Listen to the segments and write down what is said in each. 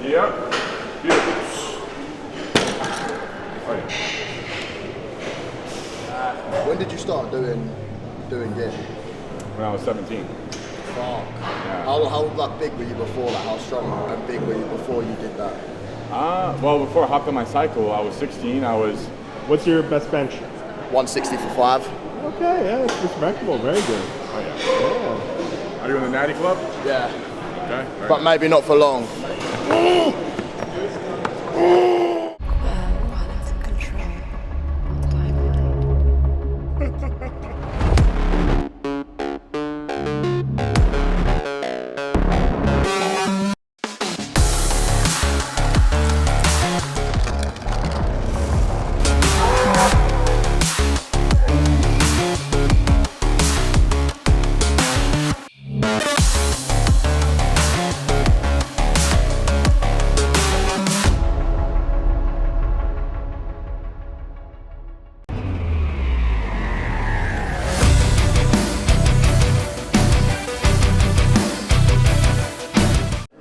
Yep. Beautiful. Oh, yeah. When did you start doing gear? When I was 17. Fuck. Yeah. How like big were you before that? How strong and big were you before you did that? Well, before I hopped on my cycle, I was 16. What's your best bench? 160 for 5. Okay, yeah, it's respectable. Very good. Oh yeah. Are you in the Natty Club? Yeah. Okay. But maybe not for long.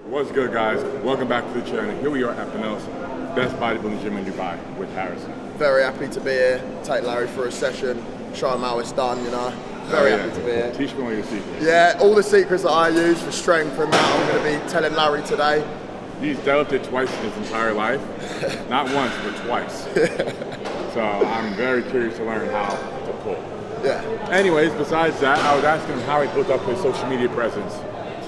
What's good, guys? Welcome back to the channel. Here we are at Pinellas, best bodybuilding gym in Dubai with Harrison. Very happy to be here. Take Larry for a session, show him how it's done, you know. Very happy to be here. Teach me all your secrets. Yeah, all the secrets that I use for strength and that I'm going to be telling Larry today. He's deadlifted twice in his entire life. Not once, but twice. So I'm very curious to learn how to pull. Yeah. Anyways, besides that, I was asking him how he built up his social media presence.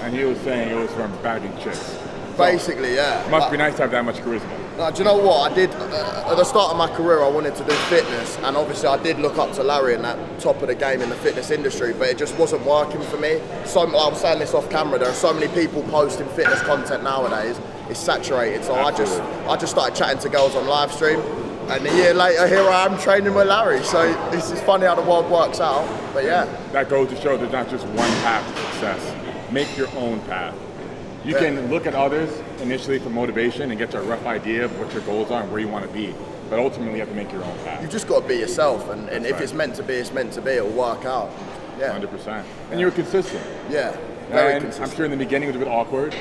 And he was saying it was from bagging chicks. Basically, yeah. Must be nice to have that much charisma. Do you know what? I did, at the start of my career, I wanted to do fitness. And obviously I did look up to Larry and that top of the game in the fitness industry, but it just wasn't working for me. So I was saying this off camera, there are so many people posting fitness content nowadays, it's saturated. So I just started chatting to girls on live stream. And a year later, here I am training with Larry. So this is funny how the world works out, but yeah. That goes to show there's not just one path to success. Make your own path. You can look at others initially for motivation and get to a rough idea of what your goals are and where you want to be. But ultimately, you have to make your own path. You've just got to be yourself. And if it's meant to be, it's meant to be. It'll work out. Yeah. 100%. And you were consistent. Yeah, very and consistent. I'm sure in the beginning it was a bit awkward.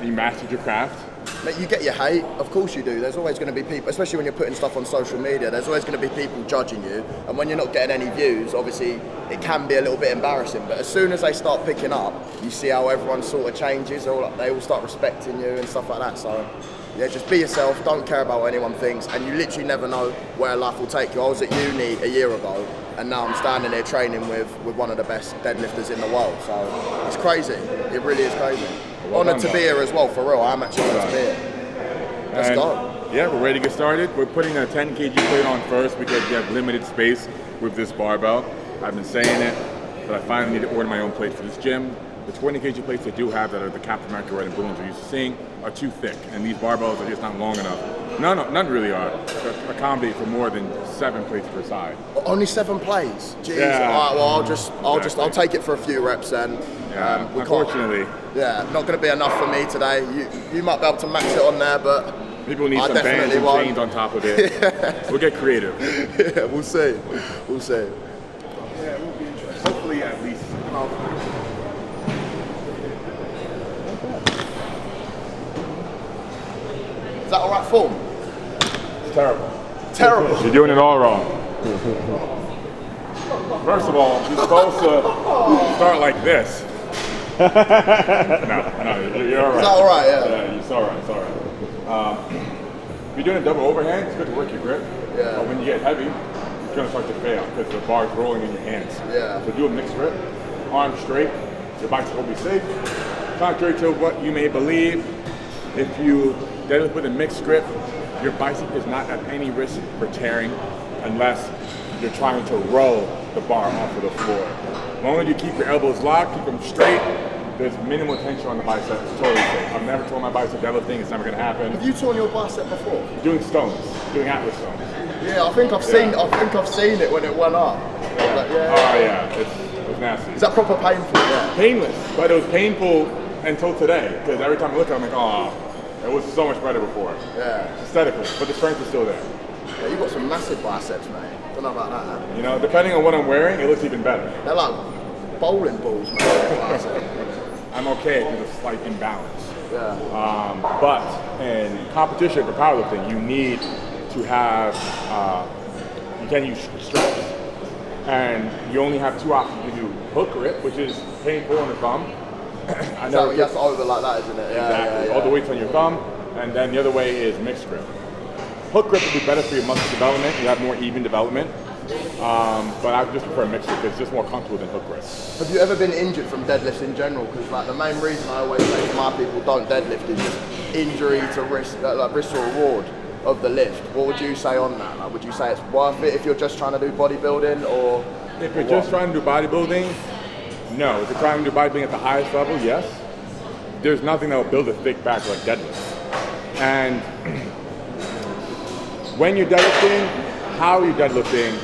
You mastered your craft. Mate, you get your hate, of course you do. There's always going to be people, especially when you're putting stuff on social media, there's always going to be people judging you. And when you're not getting any views, obviously, it can be a little bit embarrassing. But as soon as they start picking up, you see how everyone sort of changes. They all start respecting you and stuff like that. So, yeah, just be yourself. Don't care about what anyone thinks. And you literally never know where life will take you. I was at uni a year ago, and now I'm standing there training with one of the best deadlifters in the world. So, it's crazy. It really is crazy. Honoured to be here as well, for real. I'm actually honoured to be here. Let's go. Yeah, we're ready to get started. We're putting a 10 kg plate on first because we have limited space with this barbell. I've been saying it, but I finally need to order my own plate for this gym. The 20 kg plates they do have that are the Captain America red and blue ones we're used to seeing are too thick, and these barbells are just not long enough. None really are to accommodate for more than 7 plates per side. Only 7 plates? Jeez. Yeah. All right, well, I'll take it for a few reps then. Yeah, unfortunately. Yeah, not going to be enough for me today. You might be able to max it on there, but people need some bands and chains on top of it. We'll get creative. Yeah, we'll see. We'll see. Yeah, it will be interesting. Hopefully, at least. Is that all right form? It's terrible. Terrible. You're doing it all wrong. First of all, you're supposed to start like this. No, you're all right. Is that all right? Yeah. Yeah, it's all right. It's all right. If you're doing a double overhand, it's good to work your grip. Yeah. But when you get heavy, it's going to start to fail because the bar's rolling in your hands. Yeah. So do a mixed grip, arms straight, your bicep will be safe. Contrary to what you may believe, if you deadlift with a mixed grip, your bicep is not at any risk for tearing unless you're trying to roll the bar off of the floor. As long as you keep your elbows locked, keep them straight, there's minimal tension on the bicep. It's totally safe. I've never torn my bicep deadlifting. It's never going to happen. Have you torn your bicep before? Doing stones, doing Atlas stones. Yeah, I think I've seen it when it went up. Yeah. Like, yeah. Oh yeah, it was nasty. Is that proper painful? Yeah. Painless, but it was painful until today because every time I look at it, I'm like, oh, it was so much better before. Yeah. Aesthetically, but the strength is still there. Yeah, you've got some massive biceps, mate. Don't know about that. You know, depending on what I'm wearing, it looks even better. They're like bowling balls, mate. I'm okay if there's a slight imbalance. But in competition for powerlifting, you need to have, you can use straps. And you only have two options. You do hook grip, which is painful on the thumb. I So you have to over like that, isn't it? Exactly. All the weight's on your thumb. And then the other way is mixed grip. Hook grip would be better for your muscle development. You have more even development. But I just prefer mixed grip because it's just more comfortable than hook grip. Have you ever been injured from deadlifts in general? Because like the main reason I always say to my people don't deadlift is just injury to risk, like risk or reward of the lift. What would you say on that? Like, would you say it's worth it if you're just trying to do bodybuilding, or if you're just trying to do bodybuilding, no. If you're trying to do bodybuilding at the highest level, yes. There's nothing that will build a thick back like deadlifts. And when you're deadlifting, how you're deadlifting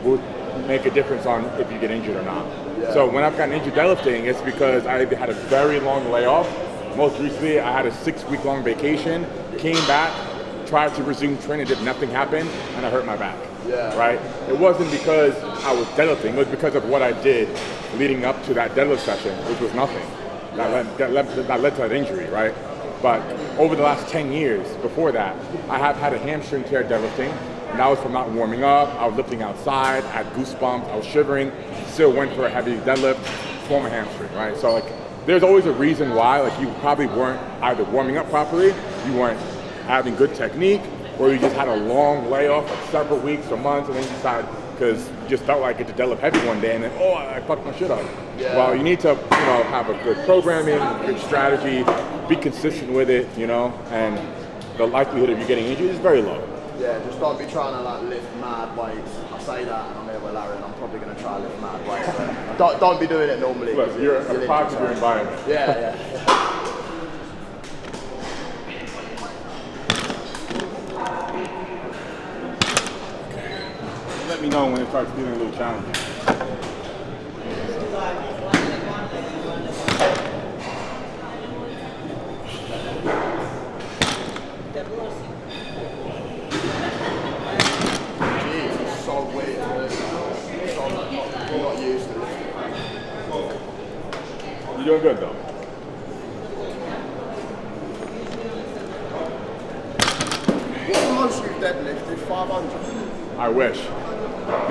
will make a difference on if you get injured or not. Yeah. So when I've gotten injured deadlifting, it's because I had a very long layoff. Most recently, I had a 6-week-long vacation, came back, tried to resume training, did nothing happen, and I hurt my back. Yeah. Right? It wasn't because I was deadlifting, it was because of what I did leading up to that deadlift session, which was nothing. That led to that injury, right? But over the last 10 years before that, I have had a hamstring tear deadlifting, and that was from not warming up. I was lifting outside, I had goosebumps, I was shivering, still went for a heavy deadlift, tore my hamstring, right? So like, there's always a reason why, like you probably weren't either warming up properly, you weren't having good technique, or you just had a long layoff, like several weeks or months, and then you decide, because you just felt like it to deadlift heavy one day, and then, oh, I fucked my shit up. Yeah. Well, you need to, have a good programming, good strategy, be consistent with it, and the likelihood of you getting injured is very low. Yeah, just don't be trying to like lift mad weights. I say that, and I'm here with Larry, and I'm probably going to try to lift mad weights. But don't be doing it normally. Look, you're a product of your environment. Yeah. Let me know when it starts feeling a little challenging. Jeez, it's so weird to listen. I'm not used to this. You're doing good though. What's the most you've deadlifted? 500? I wish.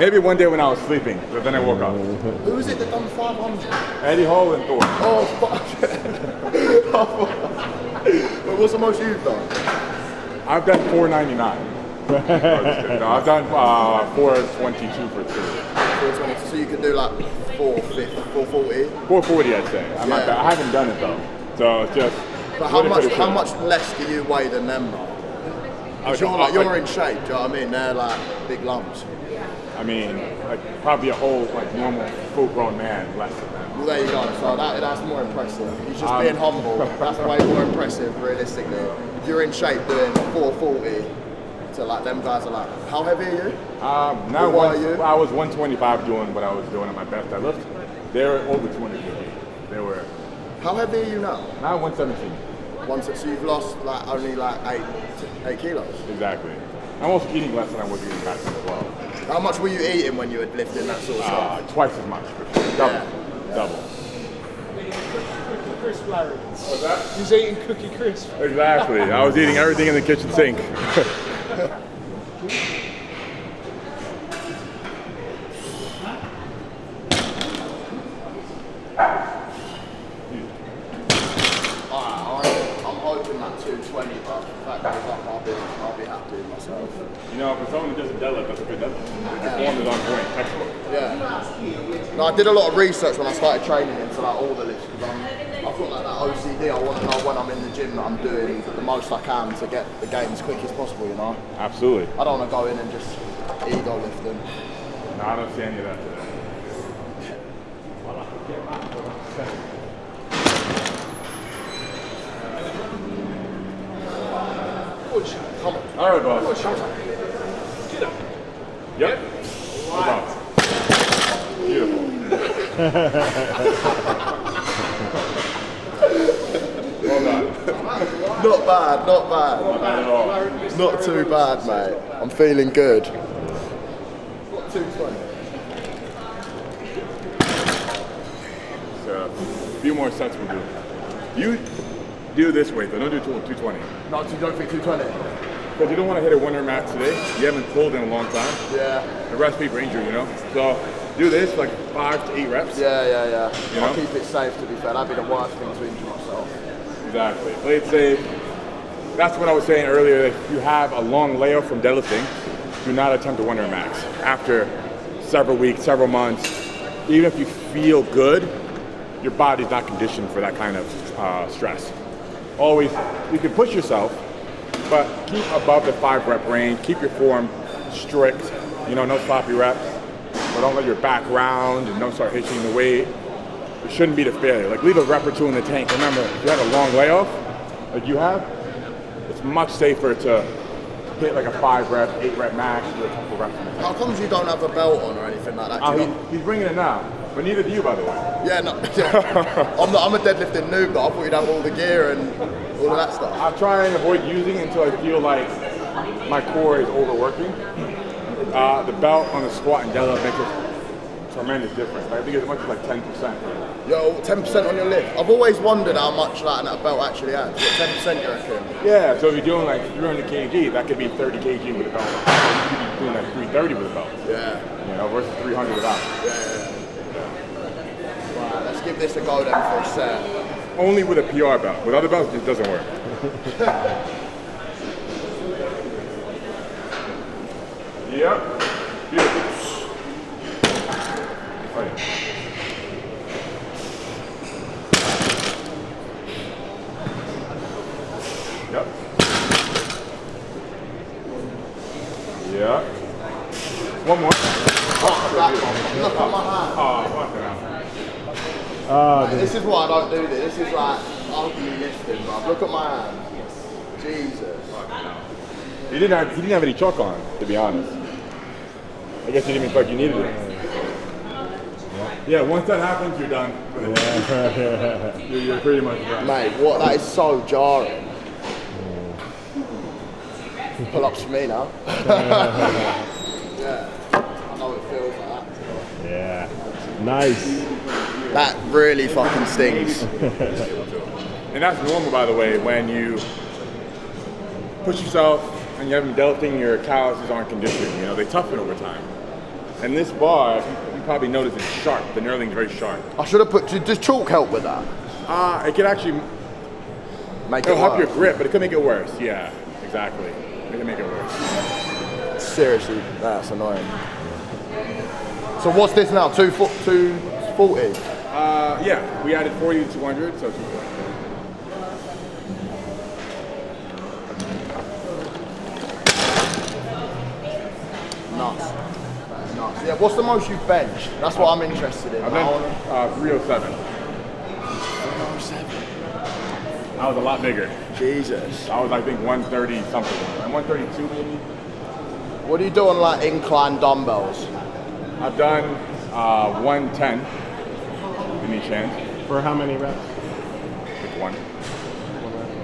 Maybe one day when I was sleeping, but then I woke up. Who was it that done 500? Eddie Hall and Thor. Oh, fuck. But what's the most you've done? I've done 499. No, I've done 422 for 2. 420. So you could do like 450, 440. 440, I'd say. I haven't done it though, so it's just. But how much less do you weigh than them though? You're in shape, do you know what I mean? They're like big lumps. I mean, like probably a whole like normal full-grown man less than that. Well, there you go. So that's more impressive. He's just being humble. That's way more impressive, realistically. If you're in shape doing 440, to like them guys are like, how heavy are you? I was 125 doing what I was doing at my best deadlift. They were over 250. They were. How heavy are you now? Now 117. So you've lost like only like 8 kilos. Exactly. I'm also eating less than I was eating back then as well. How much were you eating when you were lifting that sort of stuff? Twice as much. Double. Crisp, Larry. What's that? He was eating Cookie Crisp. Exactly. I was eating everything in the kitchen sink. I'm hoping that 220, but if that goes up, I'll be happy with myself. For someone who does a deadlift, that's a good deadlift. Your form is on point, textbook. Yeah. No, I did a lot of research when I started training into like all the lifts because I've got like that OCD. I want to know when I'm in the gym that I'm doing the most I can to get the game as quick as possible. Absolutely. I don't want to go in and just ego lift them. No, I don't see any of that today. Come on. All right, boss. Get up. Yep. Wow. Beautiful. Well done. Not bad. Not bad at all. Not too bad, mate. I'm feeling good. What 220? So, a few more sets will do. do this weight though. Don't do 220. No, you don't think 220? Because you don't want to hit a winter max today. You haven't pulled in a long time. Yeah. A recipe for injury, you know? So do this like 5 to 8 reps. Yeah. You know? I'll keep it safe, to be fair. That'd be the worst thing to injure myself. Exactly. Play it safe. That's what I was saying earlier. If you have a long layoff from deadlifting, do not attempt a winter max. After several weeks, several months, even if you feel good, your body's not conditioned for that kind of stress. Always, you can push yourself, but keep above the 5 rep range. Keep your form strict. You know, no sloppy reps. But don't let your back round and don't start hitching the weight. It shouldn't be the failure. Like leave a rep or 2 in the tank. Remember, if you had a long layoff, like you have, it's much safer to hit like a 5 rep, 8 rep max, do a couple reps in the tank. How comes you don't have a belt on or anything like that? He's bringing it now, but neither do you, by the way. Yeah, no. I'm a deadlifting noob, though. I thought you'd have all the gear and all of that stuff. I try and avoid using it until I feel like my core is overworking. The belt on the squat and deadlift makes a tremendous difference. I think it's as much as like 10%. Yo, 10% on your lift. I've always wondered how much that belt actually adds. What, 10% you reckon? Yeah, so if you're doing like 300 kg, that could be 30 kg with a belt. You could be doing like 330 with a belt. Yeah. You know, versus 300 without. Yeah. Right, let's give this a go then for a set. Only with a PR belt. With other belts, it just doesn't work. Yep. Beautiful. Oh, yeah. Yep. Yeah. One more. Look at my hand. Oh, fucking hell. This is why I don't do this. This is like ugly lifting, bro. Look at my hand. Jesus. He didn't have any chalk on, to be honest. I guess you didn't even feel like you needed it. Yeah, once that happens, you're done. You're pretty much done. Mate, what? That is so jarring. Pull ups for me now. Yeah, I know it feels like that. Yeah. Nice. That really fucking stings. And that's normal, by the way, when you push yourself and you haven't deadlifting, your calluses aren't conditioned. You know, they toughen over time. And this bar, you probably notice it's sharp. The knurling's very sharp. I should have put. Does chalk help with that? It could actually Make it'll it help worse. your grip, but it could make it worse. Yeah, exactly. It can make it worse. Seriously, that's annoying. So what's this now? 240? Yeah, we added 40 to 200, so 240. Nuts. That's nuts. Yeah, what's the most you've benched? That's what I'm interested in. I've done 307. 307. I was a lot bigger. Jesus. I was, I think, 130 something. I'm 132 maybe. What do you do on like incline dumbbells? I've done 110 in each hand. For how many reps? Like one.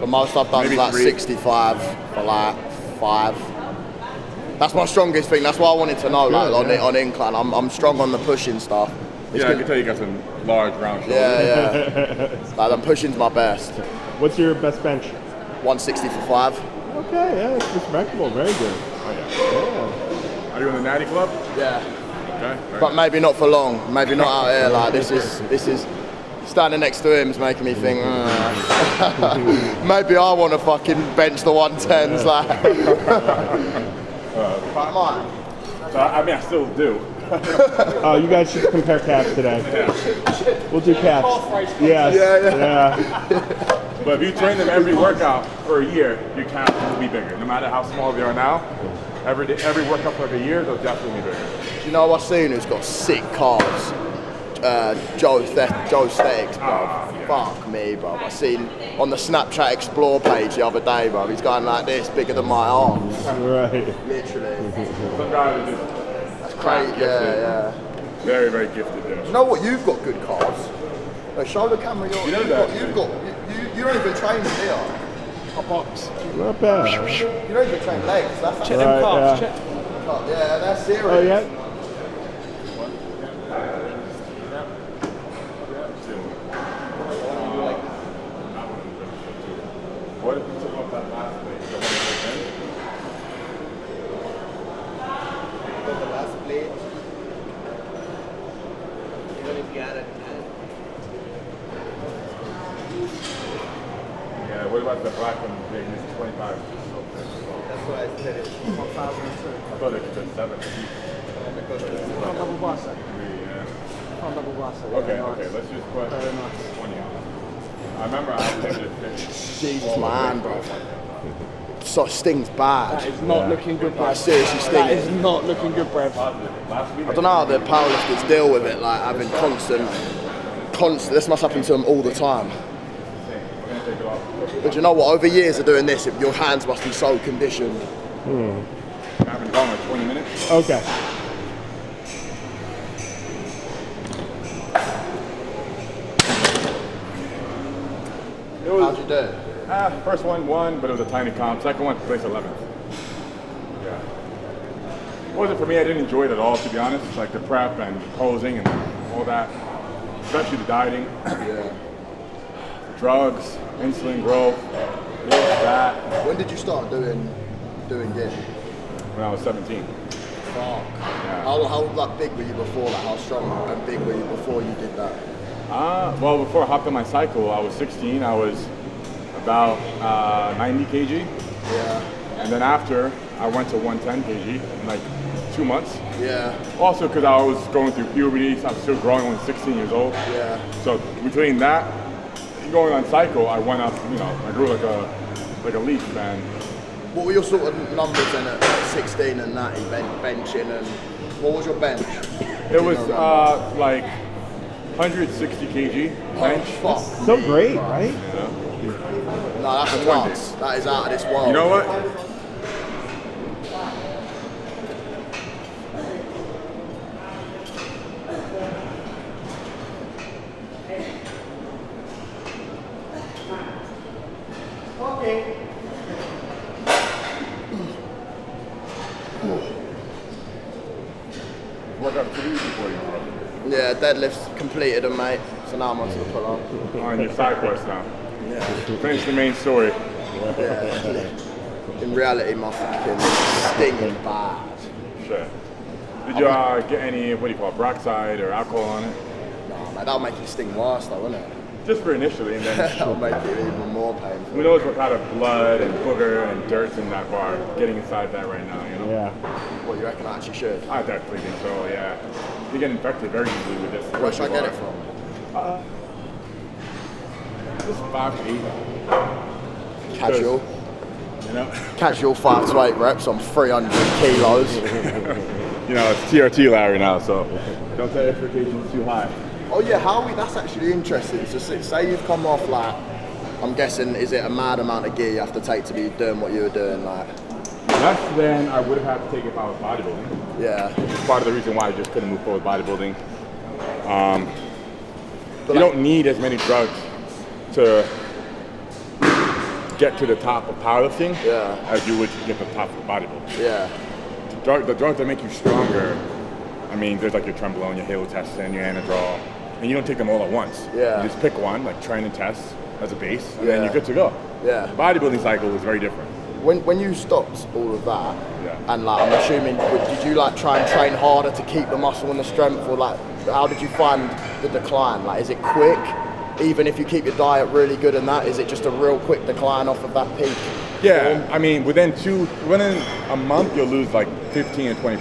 The most I've done Maybe is like 3. 65 for like 5. That's my strongest thing. That's what I wanted to know. Good, Like yeah. on incline, I'm strong on the pushing stuff. It's Yeah, I good. can tell you got some large round shoulders. Yeah. Like the pushing's my best. What's your best bench? 160 for 5. Okay, yeah, it's respectable. Very good. Oh, yeah. Yeah. Are you in the Natty Club? Yeah. Okay. Very But maybe not for long. Maybe not out here. Like this is standing next to him is making me think. Maybe I want to fucking bench the 110s. Like. Come on. So, I mean, I still do. Oh, you guys should compare calves today. We'll do calves. Yes. Yeah. But if you train them every workout for a year, your calves will be bigger. No matter how small they are now, every workout for like a year, they'll definitely be bigger. Do you know what I've seen who's got sick calves? Joe Aesthetics, bro. Yeah. Fuck me, bro. I seen on the Snapchat Explore page the other day, bro. He's going like this, bigger than my arms. Right. Literally. Some guys are just That's crazy. gifted. Yeah. Very, very gifted there. You know what? You've got good calves. Like, show the camera You know that. you don't even train here. Box. Not bad. You don't even train legs. That's Check Right, them calves. yeah. Check. Yeah, that's serious. Oh, yeah? took off that last plate. The one that was in. Got the last plate. Even if you add it, Yeah, what about the black one? Big, this is 25. that's why I said it's 1,002. I thought it was 7. Because it's Front double blaster. Yeah. Front double blaster. Okay, okay, let's just put Very nice. 20 on. I remember I was able to finish. Jesus, my hand, bro. So stings bad. That is not looking good, Like, bruv. seriously That stings. is not looking good, bruv. Last week, I don't know how the powerlifters deal with it, like having constant. This must happen to them all the time. we're going to take it off. But you know what? Over years of doing this, your hands must be so conditioned. I haven't gone like 20 minutes. Okay. It was, How'd you do? first one won, but it was a tiny comp. Second one, placed 11th. Yeah. It wasn't for me. I didn't enjoy it at all, to be honest. Like the prep and posing and all that, especially the dieting. Yeah. Drugs, insulin growth, this, that. When did you start doing gym? When I was 17. Fuck. Yeah. How like big were you before that? How strong and big were you before you did that? Well, before I hopped on my cycle, I was 16. I was about 90 kg. Yeah. And then after, I went to 110 kg in like 2 months. Yeah. Also because I was going through puberty, so I was still growing, only 16 years old. Yeah. So between that, going on cycle, I went up, I grew like a leaf, and What were your sort of numbers then at 16 and that? Benching and what was your bench? it was like 160 kg bench. Fuck. So great, right? No, that's nuts. That is out of this world. You know what? Work out 2 weeks before you, bro. Yeah, deadlifts completed them, mate. So now I'm onto the pull-up. On your side quest now. Yeah. Finish the main story. Yeah. In reality, my fucking stinging bad. Shit. Did you get any, what do you call it, peroxide or alcohol on it? No, man, that'll make it sting worse though, won't it? Just for initially, and then That'll make it even more painful. who knows what kind of blood and booger and dirt's in that bar getting inside that right now, Yeah. What, you reckon I actually should? I definitely think so, yeah. You get infected very easily with this. Where should I get it from? Just 5 to 8. Casual. You know? Casual 5 to 8 reps on 300 kilos. It's TRT Larry now, so don't set expectations too high. Oh yeah, that's actually interesting. So say you've come off like, I'm guessing, is it a mad amount of gear you have to take to be doing what you were doing like? Less than I would have had to take if I was bodybuilding. Yeah. It's part of the reason why I just couldn't move forward with bodybuilding. You don't need as many drugs to get to the top of powerlifting as you would to get to the top of bodybuilding. Yeah. The drugs that make you stronger, I mean, there's like your Trembolone, your halotestin, your Anadrol, and you don't take them all at once. Yeah. You just pick one, like train and test as a base, and then you're good to go. Yeah. The bodybuilding cycle is very different. When you stopped all of that, Yeah. and like I'm assuming, did you like try and train harder to keep the muscle and the strength, or like how did you find the decline? Like, is it quick? Even if you keep your diet really good and that, is it just a real quick decline off of that peak? Yeah, I mean, within a month, you'll lose like 15 and 20%.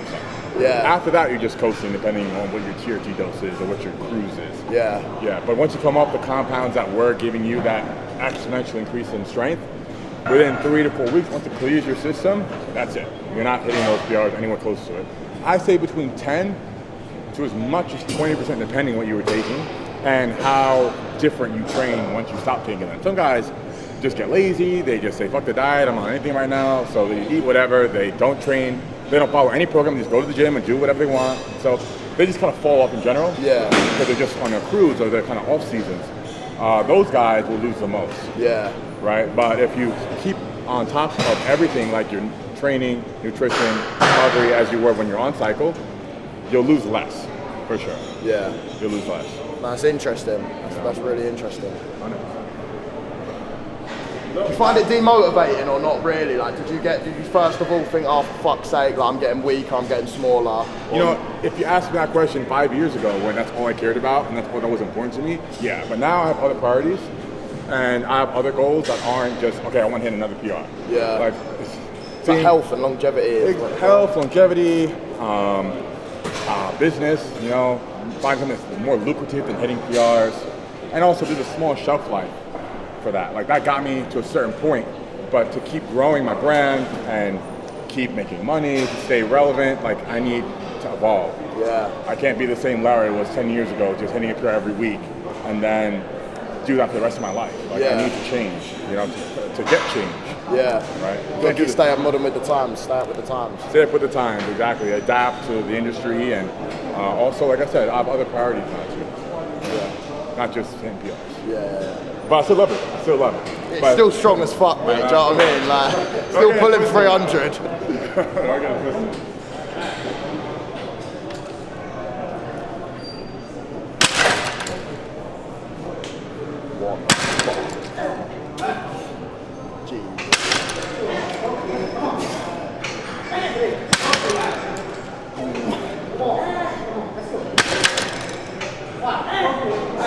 Yeah. After that, you're just coasting, depending on what your TRT dose is or what your cruise is. Yeah. Yeah, but once you come off the compounds that were giving you that exponential increase in strength, within 3 to 4 weeks, once it clears your system, that's it. You're not hitting those PRs anywhere close to it. I say between 10 to as much as 20%, depending what you were taking and how different you train once you stop taking them. Some guys just get lazy, they just say, fuck the diet, I'm on anything right now, so they eat whatever, they don't train, they don't follow any program, they just go to the gym and do whatever they want. So they just kind of fall off in general. Yeah. Because they're just on a cruise or they're kind of off seasons. Those guys will lose the most. Yeah. Right? But if you keep on top of everything, like your training, nutrition, recovery, as you were when you're on cycle, you'll lose less, for sure. Yeah. You'll lose less. That's interesting. That's really interesting. you find it demotivating or not really? Like, did you first of all think, oh, for fuck's sake, like, I'm getting weaker, I'm getting smaller? You know, if you asked me that question 5 years ago when that's all I cared about and that's all that was important to me, yeah. But now I have other priorities and I have other goals that aren't just, okay, I want to hit another PR. Yeah. Like, it's like health and longevity. Health, longevity, business, you know, find something that's more lucrative than hitting PRs. And also there's a small shelf life for that. Like that got me to a certain point, but to keep growing my brand and keep making money, to stay relevant, like I need to evolve. Yeah. I can't be the same Larry was 10 years ago, just hitting a PR every week and then do that for the rest of my life. Like I need to change, you know, to get change. Yeah. Right. You stay up modern with the times, stay up with the times. Stay up with the times, exactly. Adapt to the industry and also, like I said, I have other priorities now too. Yeah. Not just hitting PRs. Yeah. But I still love it. I still love it. It's but still strong as fuck, mate. Do you know what I mean? Like, still pulling 300. I got a pistol. What the fuck?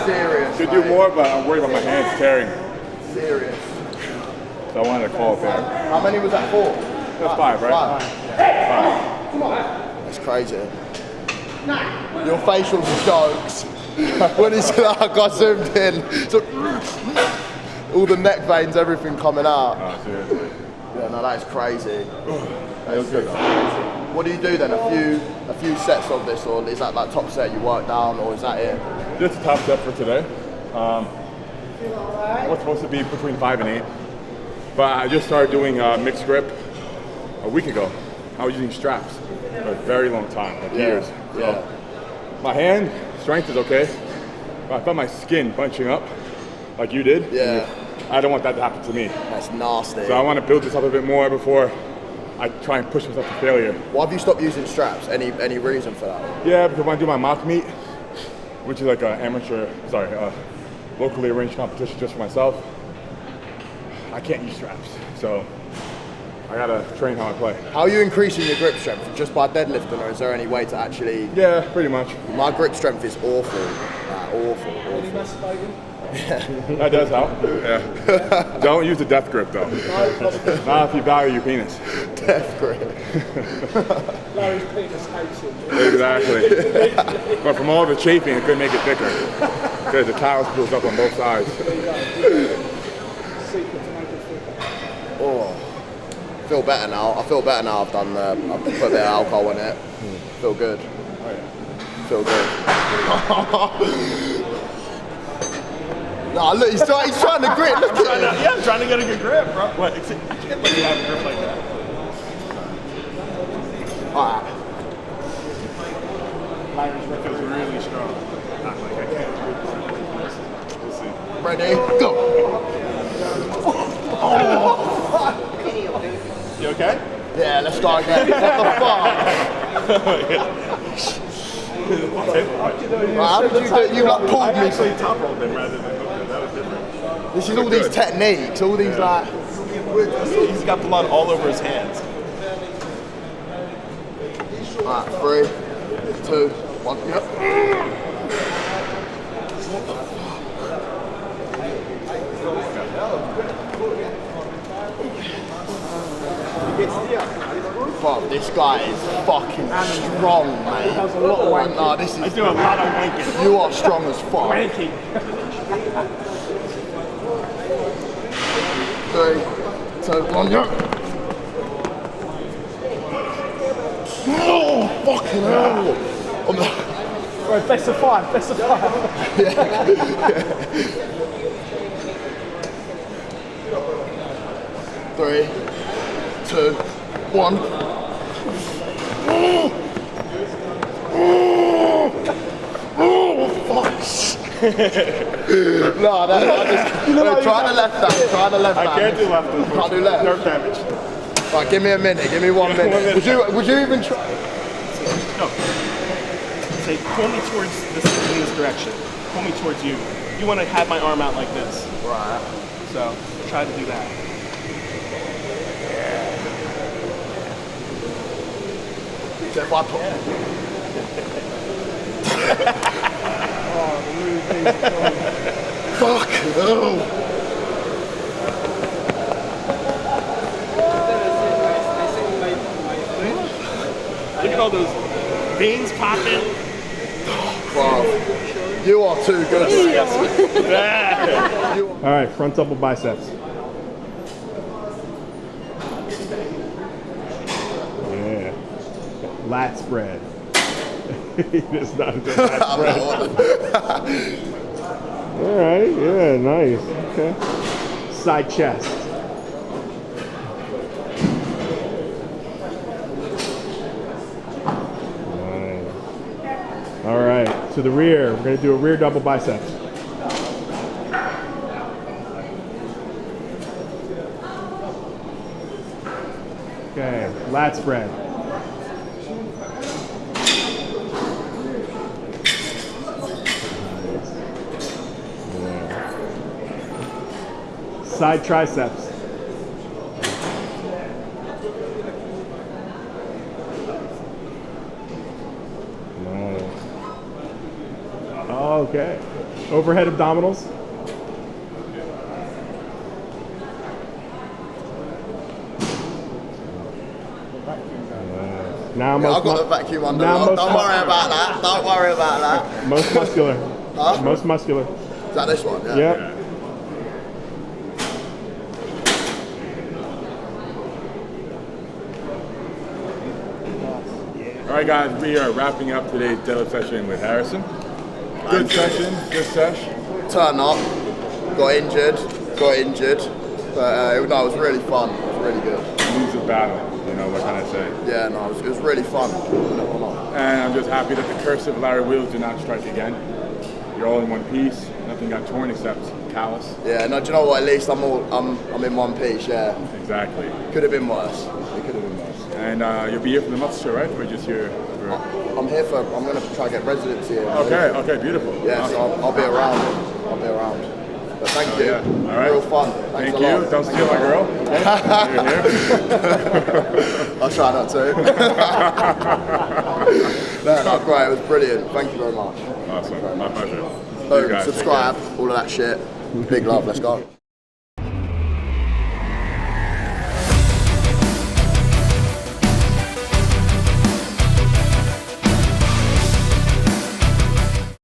Serious. Could do more, but I'm worried about my hands tearing. Serious. So I wanted to call it there. How many was that for? That's 5, right? 5. That's crazy. Your facials are jokes. When he's like, I got zoomed in, so all the neck veins, everything coming out. Oh, seriously. Yeah, no, that is crazy. That was good though. What do you do then? A few sets of this, or is that like top set you work down, or is that it? Just a top set for today. What's supposed to be between 5 and 8. But I just started doing mixed grip a week ago. I was using straps for a very long time, like years. So my hand strength is okay, but I felt my skin bunching up like you did. Yeah. I don't want that to happen to me. That's nasty. So I want to build this up a bit more before I try and push myself to failure. Why have you stopped using straps? Any reason for that? Yeah, because when I do my mock meet, which is like a locally arranged competition just for myself, I can't use straps. So I gotta train how I play. How are you increasing your grip strength? Just by deadlifting, or is there any way to actually? Yeah, pretty much. My grip strength is awful. Awful. That does help. Yeah. Don't use the death grip though. Not if you value your penis. Death grip. Larry's penis hates him. Exactly. But from all the chafing, it could make it thicker because the towel spills up on both sides. Secret to make it thicker. Oh, I feel better now. I've done. I've put a bit of alcohol in it. Feel good. Oh yeah. Feel good. Nah, look, he's trying to grip. Look at him. Yeah, I'm trying to get a good grip, bro. What? I can't let you have a grip like that. Alright. Larry's feels really strong. Not like I can't. We'll see. Ready? Go. You okay? Yeah, let's start again. What the fuck? How did you do it? You like pulled me. actually top rolled him rather than hooked him. That was different. This is all these techniques, all these like. He's got blood all over his hands. Alright, 3, 2, 1. Yep. Fuck, this guy is fucking strong, mate. Does a lot of wanking. Nah, this I is. do a lot of wanking. You are strong as fuck. Wanking. 3, 2, 1, yep. Oh, fucking hell. Right, best of 5, best of 5. 3, 2, 1. No, that's not just. Try the left hand. Try the left hand. I can't do left. Can't do left. Nerve damage. Right, give me a minute. Give me 1 minute. Would you even try? No. Say, pull me towards this in this direction. Pull me towards you. You want to have my arm out like this. Right. So try to do that. So if I put, Oh, the Louis V's gone. fuck! Oh. Look at all those veins popping. Wow. You are too good. All right, front double biceps. Yeah. Lat spread. It's not a good lat spread. All right, yeah, nice. Okay. Side chest. Nice. All right, to the rear. We're gonna do a rear double biceps. Okay, lat spread. Side triceps. Nice. Okay. Overhead abdominals. Now I've got the vacuum under. Don't worry about that. Don't worry about that. Most muscular. Huh? Most muscular. Is that this one? Yeah. Yep. All right, guys, we are wrapping up today's deadlift session with Harrison. Good session, good sesh. Turn up. Got injured. But no, it was really fun. It was really good. Moves of battle, you know, what can I say? Yeah, no, it was really fun. And I'm just happy that the curse of Larry Wheels did not strike again. You're all in one piece. Nothing got torn except callus. Yeah, no, do you know what? At least I'm in one piece. Yeah. Exactly. Could have been worse. It could have been worse. And you'll be here for the muscle show, right? Or just here for... I'm here for. I'm gonna try to get residency here. Okay, beautiful. Yeah, Awesome. so I'll be around. But thank you. Yeah. All right. Real fun. Thank Thanks you. a lot. Don't steal my girl. Okay? You're here. I'll try not to. No, great. It was brilliant. Thank you very much. Awesome. My pleasure. See you Boom, guys. Take subscribe, all of that shit. Big love. Let's go.